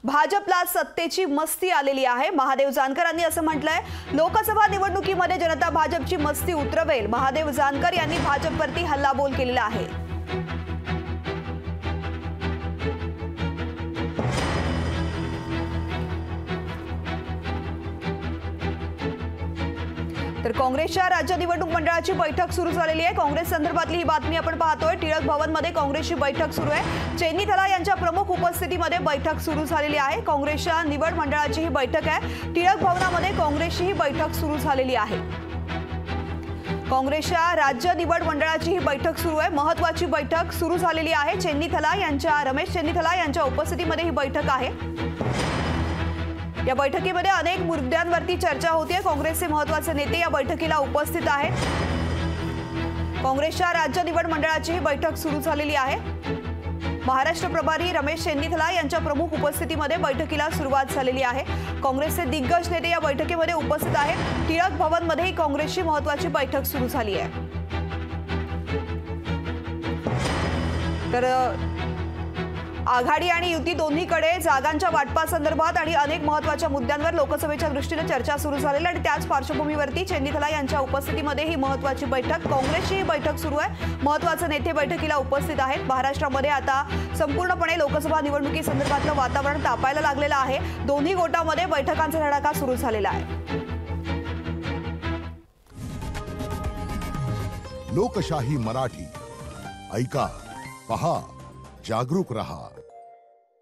भाजपला सत्तेची मस्ती आलेली आहे। महादेव जानकरांनी असं म्हटलंय, लोकसभा निवडणुकीमध्ये जनता भाजपची मस्ती उतरवेल। महादेव जानकर यांनी भाजपवरती हल्लाबोल केलेला आहे। तर काँग्रेसच्या राज्य निवडणूक मंडळाची बैठक सुरू झालेली आहे। काँग्रेस संदर्भातली ही बातमी आपण पाहतोय। टिळक भवनमध्ये काँग्रेसची बैठक सुरू आहे। चैनी थला यांच्या प्रमुख उपस्थितीमध्ये बैठक सुरू झालेली आहे। काँग्रेसच्या निवड मंडळाची ही बैठक आहे। टिळक भवनामध्ये काँग्रेसची ही बैठक सुरू झालेली आहे। काँग्रेसच्या राज्य निवड मंडळाची ही बैठक सुरू आहे। महत्त्वाची बैठक सुरू झालेली आहे। रमेश चेन्नी थला यांच्या उपस्थितीमध्ये ही बैठक आहे। या बैठकीमध्ये अनेक मुद्द्यांवरती चर्चा होतीये। काँग्रेसचे महत्त्वाचे नेते या बैठकीला उपस्थित आहेत। काँग्रेसच्या राज्य निवड मंडळाची ही बैठक सुरू झालेली आहे। महाराष्ट्र प्रभारी रमेश चेन्नी थला यांच्या प्रमुख उपस्थितीमध्ये बैठकीला सुरुवात झालेली आहे। काँग्रेसचे दिग्गज नेते या बैठकीमध्ये उपस्थित आहेत। टिळक भवनमध्ये काँग्रेसची महत्त्वाची बैठक सुरू झाली आहे। तर आघाडी आणि युती दोन्हीकडे जागांच्या वाटपासंदर्भात आणि अनेक महत्त्वाच्या मुद्द्यांवर लोकसभेच्या दृष्टीने चर्चा सुरू झालेली आहे। आणि त्याच पार्श्वभूमीवरती चेन्नी थला यांच्या उपस्थितीमध्ये ही महत्त्वाची बैठक, काँग्रेसची ही बैठक सुरू आहे। महत्त्वाचे नेते बैठकीला उपस्थित आहेत। महाराष्ट्रामध्ये आता संपूर्णपणे लोकसभा निवडणुकीसंदर्भातलं वातावरण तापायला लागलेलं आहे। दोन्ही गोटामध्ये बैठकांचा धडाका सुरू झालेला आहे। लोकशाही मराठी ऐका, पहा, जागरूक रहा।